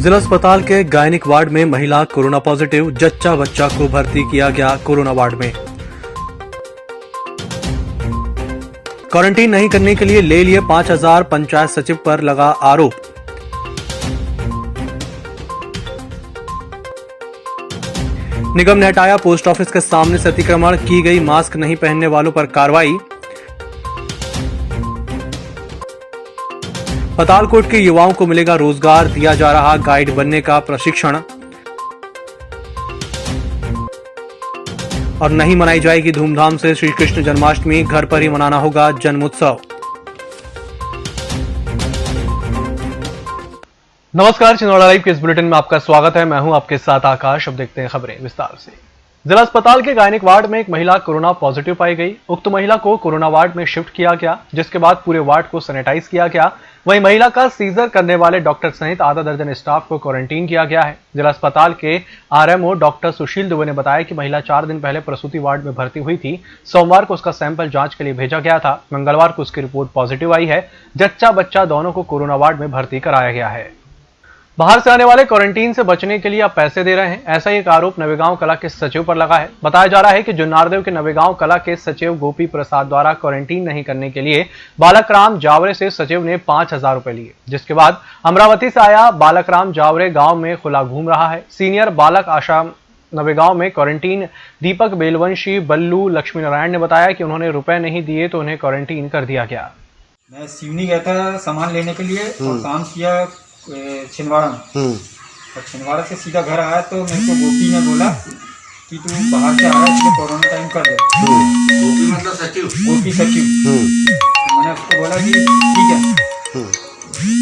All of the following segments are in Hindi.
जिला अस्पताल के गायनिक वार्ड में महिला कोरोना पॉजिटिव, जच्चा बच्चा को भर्ती किया गया कोरोना वार्ड में। क्वारंटीन नहीं करने के लिए ले लिए 5000, पंचायत सचिव पर लगा आरोप। निगम ने हटाया पोस्ट ऑफिस के सामने से अतिक्रमण, की गई मास्क नहीं पहनने वालों पर कार्रवाई। पतालकोट के युवाओं को मिलेगा रोजगार, दिया जा रहा गाइड बनने का प्रशिक्षण। और नहीं मनाई जाएगी धूमधाम से श्री कृष्ण जन्माष्टमी, घर पर ही मनाना होगा जन्मोत्सव। नमस्कार, छिंदवाड़ा लाइव के इस बुलेटिन में आपका स्वागत है। मैं हूं आपके साथ आकाश। अब देखते हैं खबरें विस्तार से। जिला अस्पताल के गायनिक वार्ड में एक महिला कोरोना पॉजिटिव पाई गई। उक्त महिला को कोरोना वार्ड में शिफ्ट किया गया, जिसके बाद पूरे वार्ड को सैनिटाइज किया गया। वहीं महिला का सीजर करने वाले डॉक्टर सहित आधा दर्जन स्टाफ को क्वारंटीन किया गया है। जिला अस्पताल के आरएमओ डॉक्टर सुशील दुबे ने बताया कि महिला 4 दिन पहले प्रसूति वार्ड में भर्ती हुई थी। सोमवार को उसका सैंपल जांच के लिए भेजा गया था। मंगलवार को उसकी रिपोर्ट पॉजिटिव आई है। जच्चा बच्चा दोनों को कोरोना वार्ड में भर्ती कराया गया है। बाहर से आने वाले क्वारंटीन से बचने के लिए अब पैसे दे रहे हैं, ऐसा ही एक आरोप नवेगांव कला के सचिव पर लगा है। बताया जा रहा है कि जुन्नारदेव के नवेगांव कला के सचिव गोपी प्रसाद द्वारा क्वारंटीन नहीं करने के लिए बालकराम जावरे से सचिव ने 5000 रुपए लिए, जिसके बाद अमरावती से आया बालकराम जावरे गांव में खुला घूम रहा है। सीनियर बालक आशा नवेगांव में क्वारंटीन दीपक बेलवंशी, बल्लू, लक्ष्मी नारायण ने बताया कि उन्होंने रुपए नहीं दिए तो उन्हें क्वारंटीन कर दिया गया। मैं सिवनी गया था सामान लेने के लिए और काम किया छिंदवाड़ा में। और छिंदवाड़ा से सीधा घर आया तो मेरे को गोपी ने बोला कि तू बाहर से आ रहा है, इसलिए कोरोना टाइम कर दे। गोपी मतलब सचिव? गोपी सचिव। तो मैंने उसको बोला कि ठीक है,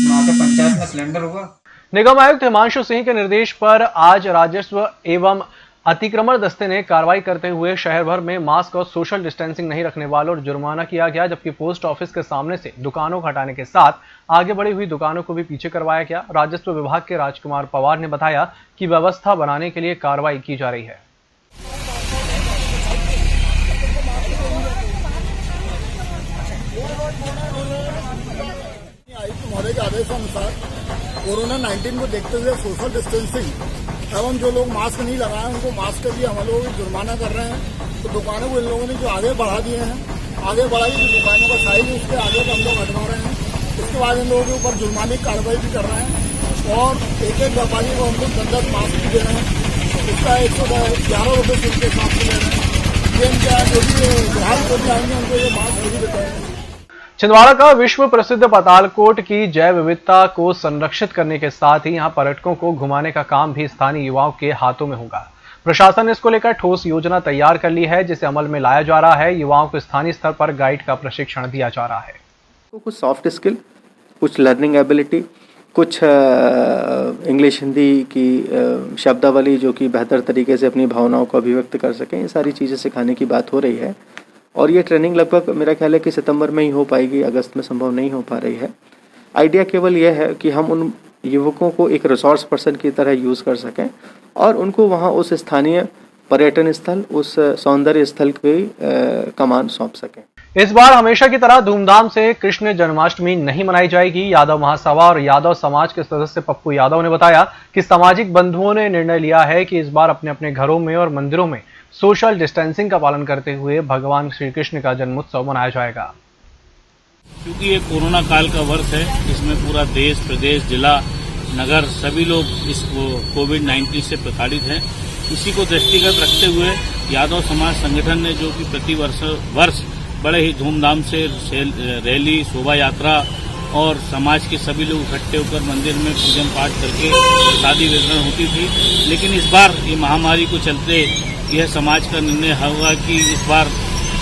वहाँ के पंचायत में सिलेंडर होगा। निगम आयुक्त हिमांशु सिंह के निर्देश पर आज राजस्व एवं अतिक्रमण दस्ते ने कार्रवाई करते हुए शहर भर में मास्क और सोशल डिस्टेंसिंग नहीं रखने वालों और जुर्माना किया गया, जबकि पोस्ट ऑफिस के सामने से दुकानों को हटाने के साथ आगे बढ़ी हुई दुकानों को भी पीछे करवाया गया। राजस्व विभाग के राजकुमार पवार ने बताया कि व्यवस्था बनाने के लिए कार्रवाई की जा रही है। आयुक्त महोदय के आदेशानुसार कोरोना 19 को देखते हुए सोशल डिस्टेंसिंग एवं जो लोग मास्क नहीं लगाए उनको मास्क के लिए हम लोग जुर्माना कर रहे हैं। तो दुकानों को इन लोगों ने जो आगे बढ़ा दिए हैं, आगे बढ़ाई जो दुकानों का साइज है उसके आगे हम लोग हटवा रहे हैं। उसके बाद इन लोगों के ऊपर जुर्माने की कार्रवाई भी कर रहे हैं और एक व्यापारी को हम लोग 10 मास्क भी दे रहे हैं। उसका 111 रुपये शुल्क के हिसाब से ले रहे हैं। जो भी ग्राहक को भी आएंगे उनको ये मास्क फ्री देते हैं। छिंदवाड़ा का विश्व प्रसिद्ध पतालकोट की जैव विविधता को संरक्षित करने के साथ ही यहां पर्यटकों को घुमाने का काम भी स्थानीय युवाओं के हाथों में होगा। प्रशासन ने इसको लेकर ठोस योजना तैयार कर ली है, जिसे अमल में लाया जा रहा है। युवाओं को स्थानीय स्तर पर गाइड का प्रशिक्षण दिया जा रहा है। तो कुछ सॉफ्ट स्किल, कुछ लर्निंग एबिलिटी, कुछ इंग्लिश हिंदी की शब्दावली जो कि बेहतर तरीके से अपनी भावनाओं को अभिव्यक्त कर सकें, ये सारी चीज़ें सिखाने की बात हो रही है। और ये ट्रेनिंग लगभग मेरा ख्याल है कि सितंबर में ही हो पाएगी, अगस्त में संभव नहीं हो पा रही है। आइडिया केवल यह है कि हम उन युवकों को एक रिसोर्स पर्सन की तरह यूज़ कर सकें और उनको वहाँ उस स्थानीय पर्यटन स्थल, उस सौंदर्य स्थल की कमान सौंप सकें। इस बार हमेशा की तरह धूमधाम से कृष्ण जन्माष्टमी नहीं मनाई जाएगी। यादव महासभा और यादव समाज के सदस्य पप्पू यादव ने बताया कि सामाजिक बंधुओं ने निर्णय लिया है कि इस बार अपने अपने घरों में और मंदिरों में सोशल डिस्टेंसिंग का पालन करते हुए भगवान श्री कृष्ण का जन्मोत्सव मनाया जाएगा। क्योंकि ये कोरोना काल का वर्ष है, इसमें पूरा देश, प्रदेश, जिला, नगर सभी लोग इस कोविड-19 से प्रताड़ित हैं। इसी को दृष्टिगत रखते हुए यादव समाज संगठन ने जो कि प्रति वर्ष बड़े ही धूमधाम से रैली, शोभा यात्रा और समाज के सभी लोग इकट्ठे होकर मंदिर में पूजन पाठ करके प्रसादी वितरण होती थी, लेकिन इस बार ये महामारी को चलते यह समाज का निर्णय होगा कि इस बार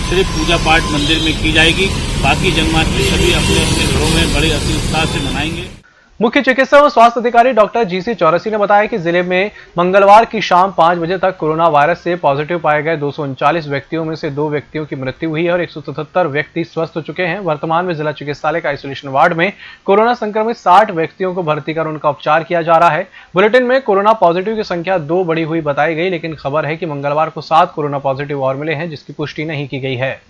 सिर्फ पूजा पाठ मंदिर में की जाएगी, बाकी जन्माष्टमी सभी अपने अपने घरों में बड़े अति उत्साह से मनाएंगे। मुख्य चिकित्सा एवं स्वास्थ्य अधिकारी डॉक्टर जीसी चौरसी ने बताया कि जिले में मंगलवार की शाम 5 बजे तक कोरोना वायरस से पॉजिटिव पाए गए 239 व्यक्तियों में से 2 व्यक्तियों की मृत्यु हुई है और 177 व्यक्ति स्वस्थ हो चुके हैं। वर्तमान में जिला चिकित्सालय का आइसोलेशन वार्ड में कोरोना संक्रमित 60 व्यक्तियों को भर्ती कर उनका उपचार किया जा रहा है। बुलेटिन में कोरोना पॉजिटिव की संख्या 2 बढ़ी हुई बताई गई, लेकिन खबर है कि मंगलवार को 7 कोरोना पॉजिटिव और मिले हैं, जिसकी पुष्टि नहीं की गई है।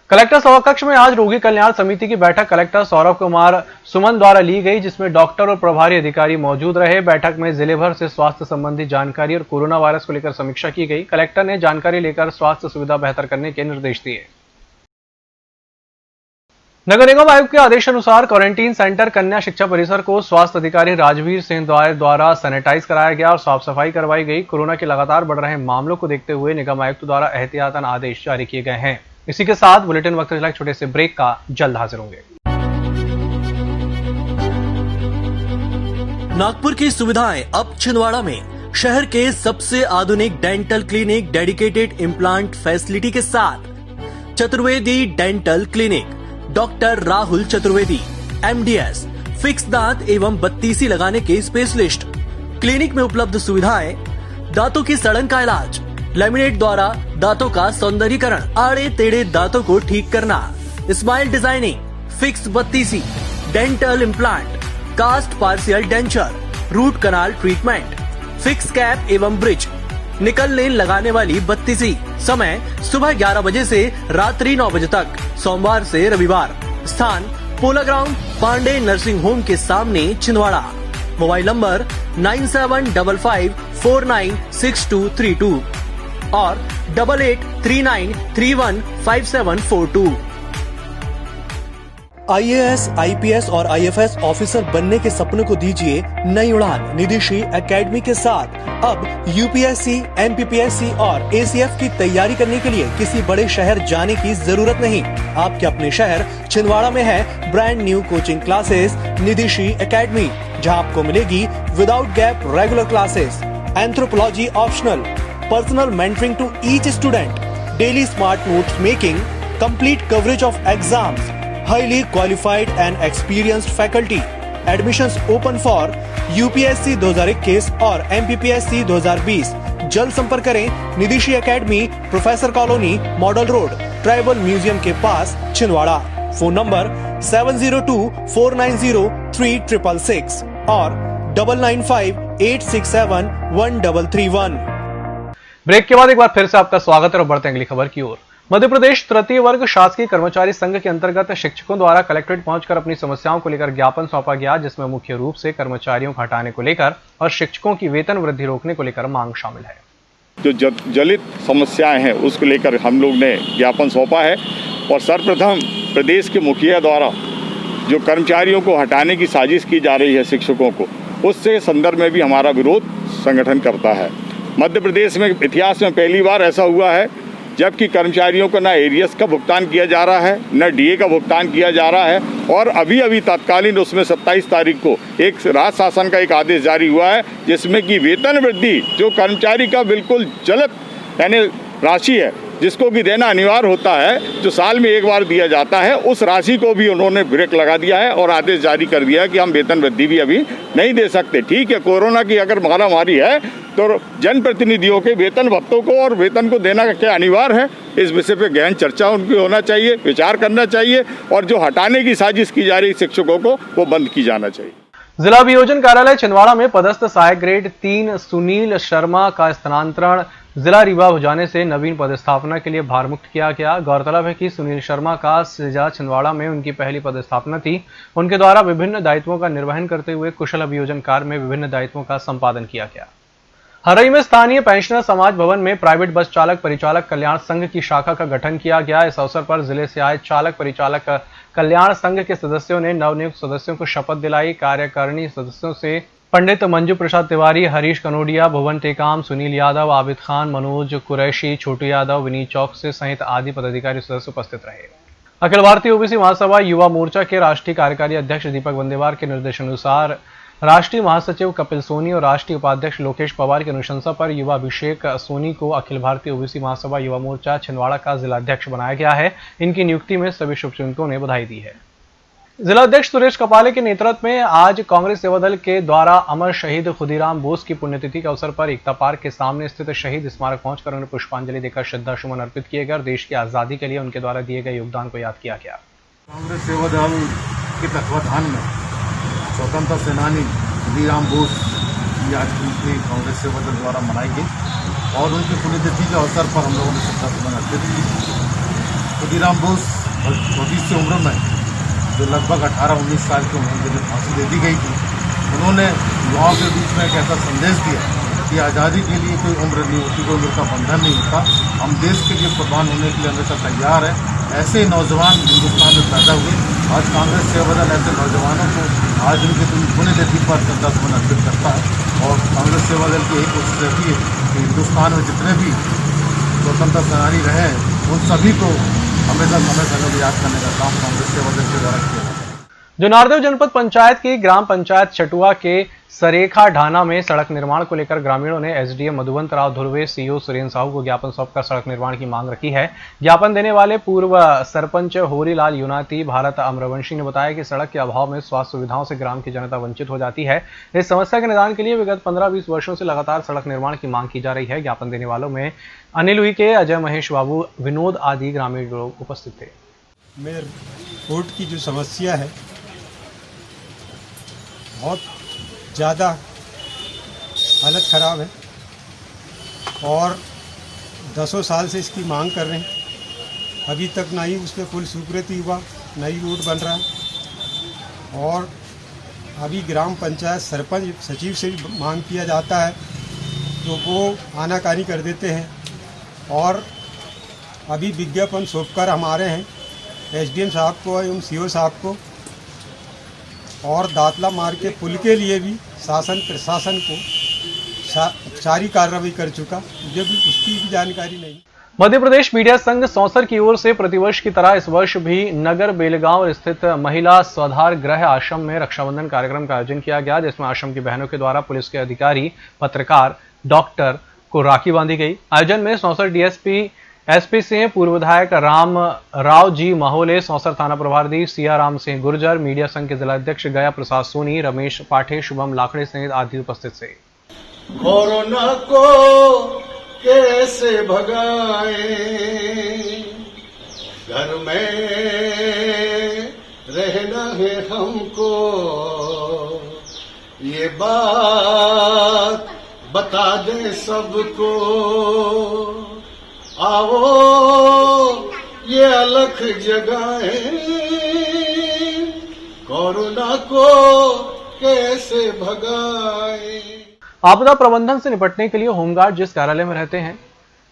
कलेक्टर सभाकक्ष में आज रोगी कल्याण समिति की बैठक कलेक्टर सौरभ कुमार सुमन द्वारा ली गई, जिसमें डॉक्टर और प्रभारी अधिकारी मौजूद रहे। बैठक में जिले भर से स्वास्थ्य संबंधी जानकारी और कोरोना वायरस को लेकर समीक्षा की गई। कलेक्टर ने जानकारी लेकर स्वास्थ्य सुविधा बेहतर करने के निर्देश दिए। नगर निगम आयुक्त के आदेशानुसार क्वारंटीन सेंटर कन्या शिक्षा परिसर को स्वास्थ्य अधिकारी राजवीर सिंह द्वारा सैनिटाइज कराया गया और साफ सफाई करवाई गई। कोरोना के लगातार बढ़ रहे मामलों को देखते हुए निगम आयुक्त द्वारा एहतियातन आदेश जारी किए गए हैं। इसी के साथ बुलेटिन वक्त एक छोटे से ब्रेक का जल्द हाजिर होंगे। नागपुर की सुविधाएं अब छिंदवाड़ा में। शहर के सबसे आधुनिक dental clinic dedicated implant facility के साथ Chaturvedi dental clinic, doctor Rahul Chaturvedi, MDS, fix दांत एवं बत्तीसी लगाने के स्पेशलिस्ट। क्लिनिक में उपलब्ध सुविधाएं: दांतों की सड़न का इलाज, लैमिनेट द्वारा दांतों का सौंदर्यीकरण, आड़े टेढ़े दांतों को ठीक करना, स्माइल डिजाइनिंग, फिक्स बत्तीसी, dental implant, cast partial denture, root canal treatment, fix cap एवं ब्रिज, निकल लेन लगाने वाली बत्तीसी। समय सुबह 11 बजे से रात्रि 9 बजे तक, सोमवार से रविवार। स्थान पोला ग्राउंड, पांडे नर्सिंग होम के सामने, छिंदवाड़ा। मोबाइल नंबर 9755496232 और 8839315742। IAS, IPS और IFS ऑफिसर बनने के सपने को दीजिए नई उड़ान। निधिश्री एकेडमी के साथ अब UPSC, MPPSC और ACF की तैयारी करने के लिए किसी बड़े शहर जाने की जरूरत नहीं। आपके अपने शहर छिंदवाड़ा में है brand new coaching classes Nidhishri academy, जहां आपको मिलेगी without gap regular classes, anthropology optional, personal mentoring to each student, daily smart notes making, complete coverage of exams, highly qualified and experienced faculty. Admissions open for UPSC 2021 और MPPSC 2020। जल्द संपर्क करें Nidhishri academy, professor colony, model road, tribal museum के पास, छिंदवाड़ा। फोन नंबर 7024903666 और 9958671331। ब्रेक के बाद एक बार फिर से आपका स्वागत है और बढ़ते हैं अगली खबर की ओर। मध्य प्रदेश तृतीय वर्ग शासकीय कर्मचारी संघ के अंतर्गत शिक्षकों द्वारा कलेक्ट्रेट पहुंचकर अपनी समस्याओं को लेकर ज्ञापन सौंपा गया, जिसमें मुख्य रूप से कर्मचारियों को हटाने को लेकर और शिक्षकों की वेतन वृद्धि रोकने को लेकर मांग शामिल है। जो जलित समस्याएं हैं उसको लेकर हम लोग ने ज्ञापन सौंपा है और सर्वप्रथम प्रदेश के मुखिया द्वारा जो कर्मचारियों को हटाने की साजिश की जा रही है शिक्षकों को, उससे संदर्भ में भी हमारा विरोध संगठन करता है। मध्य प्रदेश में इतिहास में पहली बार ऐसा हुआ है जबकि कर्मचारियों को न एरियस का भुगतान किया जा रहा है, न DA का भुगतान किया जा रहा है और अभी तत्कालीन उसमें 27 तारीख को एक राज्य शासन का एक आदेश जारी हुआ है जिसमें कि वेतन वृद्धि जो कर्मचारी का बिल्कुल जलत यानी राशि है जिसको कि देना अनिवार्य होता है, जो साल में एक बार दिया जाता है, उस राशि को भी उन्होंने ब्रेक लगा दिया है और आदेश जारी कर दिया है कि हम वेतन वृद्धि भी अभी नहीं दे सकते। ठीक है, कोरोना की अगर महामारी है तो जनप्रतिनिधियों के वेतन भत्तों को और वेतन को देना क्या अनिवार्य है, इस विषय पे गहन चर्चा उनकी होना चाहिए, विचार करना चाहिए और जो हटाने की साजिश की जा रही शिक्षकों को वो बंद की जाना चाहिए। जिला अभियोजन कार्यालय छिंदवाड़ा में पदस्थ सहायक ग्रेड 3 सुनील शर्मा का स्थानांतरण जिला रीवा हो जाने से नवीन पदस्थापना के लिए भारमुक्त किया गया। गौरतलब है कि सुनील शर्मा का जिला छिंदवाड़ा में उनकी पहली पदस्थापना थी। उनके द्वारा विभिन्न दायित्वों का निर्वहन करते हुए कुशल अभियोजन कार्य में विभिन्न दायित्वों का संपादन किया गया। हरई में स्थानीय पेंशनर समाज भवन में प्राइवेट बस चालक परिचालक कल्याण संघ की शाखा का गठन किया गया। इस अवसर पर जिले से आए चालक परिचालक कल्याण संघ के सदस्यों ने नवनियुक्त सदस्यों को शपथ दिलाई। कार्यकारिणी सदस्यों से पंडित मंजू प्रसाद तिवारी, हरीश कनोडिया, भुवन टेकाम, सुनील यादव, आबिद खान, मनोज कुरैशी, छोटू यादव, विनीत चौक से सहित आदि पदाधिकारी सदस्य उपस्थित रहे। अखिल भारतीय ओबीसी महासभा युवा मोर्चा के राष्ट्रीय कार्यकारी अध्यक्ष दीपक वंदेवार के निर्देशानुसार राष्ट्रीय महासचिव कपिल सोनी और राष्ट्रीय उपाध्यक्ष लोकेश पवार की अनुशंसा पर युवा अभिषेक सोनी को अखिल भारतीय ओबीसी महासभा युवा मोर्चा छिंदवाड़ा का जिलाध्यक्ष बनाया गया है। इनकी नियुक्ति में सभी शुभचिंतकों ने बधाई दी है। जिलाध्यक्ष सुरेश कपाले के नेतृत्व में आज कांग्रेस सेवा दल के द्वारा अमर शहीद खुदीराम बोस की पुण्यतिथि के अवसर पर एकता पार्क के सामने स्थित शहीद स्मारक पहुंचकर उन्हें पुष्पांजलि देकर श्रद्धा सुमन अर्पित किए गए और देश की आजादी के लिए उनके द्वारा दिए गए योगदान को याद किया गया। कांग्रेस सेवा दल के तत्वाधान में स्वतंत्रता सेनानी खुदीराम बोस की आज उनकी कांग्रेस सेवा दल द्वारा मनाई गई और उनकी पुण्यतिथि के अवसर पर हम लोगों ने श्रद्धा सुमन अर्पित की। खुदीराम बोस और छोटी सी उम्र में जो लगभग 18-19 साल की उम्र में फांसी दे दी गई थी, उन्होंने युवाओं के बीच में एक ऐसा संदेश दिया कि आज़ादी के लिए कोई उम्र नहीं होती, कोई उम्र का बंधन नहीं होता। हम देश के लिए कुर्बान होने के लिए हमेशा तैयार है। ऐसे ही नौजवान हिंदुस्तान में पैदा हुए। आज कांग्रेस सेवा दल ऐसे नौजवानों को आज उनके पुण्यतिथि पर श्रद्धासुमन अर्पित करता है और कांग्रेस सेवा दल की यही कोशिश रहती है कि हिंदुस्तान में जितने भी स्वतंत्रता सेनानी रहे हैं उन सभी को हमेशा समय समय याद करने का काम कांग्रेस सेवा दल के द्वारा किया जाता है। जो नारदेव जनपद पंचायत की ग्राम पंचायत चटुआ के सरेखा ढाना में सड़क निर्माण को लेकर ग्रामीणों ने एसडीएम मधुवंत राव धुर्वे, सीईओ सुरेंद्र साहू को ज्ञापन सौंपकर सड़क निर्माण की मांग रखी है। ज्ञापन देने वाले पूर्व सरपंच होरीलाल यूनाती भारत अमरवंशी ने बताया कि सड़क के अभाव में स्वास्थ्य सुविधाओं से ग्राम की जनता वंचित हो जाती है। इस समस्या के निदान के लिए विगत 15-20 वर्षों से लगातार सड़क निर्माण की मांग की जा रही है। ज्ञापन देने वालों में अनिल उइके, अजय महेश बाबू, विनोद आदि ग्रामीण लोग उपस्थित थे। में रोड की जो समस्या है बहुत ज़्यादा हालत ख़राब है और 10 साल से इसकी मांग कर रहे हैं। अभी तक ना ही उस पर पुल स्वीकृति हुआ, ना ही रोड बन रहा है और अभी ग्राम पंचायत सरपंच सचिव से भी मांग किया जाता है तो वो आनाकानी कर देते हैं और अभी विज्ञापन सौंपकर हम आ रहे हैं एसडीएम साहब को एवं सीओ साहब को और दातला मार्ग के पुल के लिए भी शासन प्रशासन को सारी कार्रवाई कर चुका, मुझे भी उसकी भी जानकारी नहीं। मध्य प्रदेश मीडिया संघ सौंसर की ओर से प्रतिवर्ष की तरह इस वर्ष भी नगर बेलगांव स्थित महिला स्वाधार गृह आश्रम में रक्षाबंधन कार्यक्रम का आयोजन किया गया, जिसमें आश्रम की बहनों के द्वारा पुलिस के अधिकारी, पत्रकार, डॉक्टर को राखी बांधी गई। आयोजन में सौंसर डीएसपी एसपी सिंह, पूर्व विधायक राम राव जी महोले, सौंसर थाना प्रभारी सिया राम सिंह गुर्जर, मीडिया संघ के जिलाध्यक्ष गया प्रसाद सोनी, रमेश पाठे, शुभम लाखड़े सहित आदि उपस्थित थे। कोरोना को कैसे भगाए, घर में रहना है हमको, ये बात बता दे सबको, आओ ये अलख जगाए, कोरोना को कैसे भगाए। आपदा प्रबंधन से निपटने के लिए होमगार्ड जिस कार्यालय में रहते हैं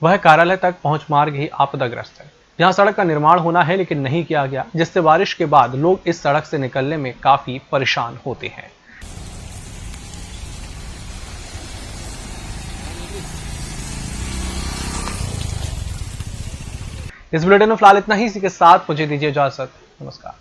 वह कार्यालय तक पहुंच मार्ग ही आपदाग्रस्त है। यहां सड़क का निर्माण होना है लेकिन नहीं किया गया, जिससे बारिश के बाद लोग इस सड़क से निकलने में काफी परेशान होते हैं। इस बुलेटिन में फिलहाल इतना ही। इसी के साथ मुझे दीजिए इजाजत। नमस्कार।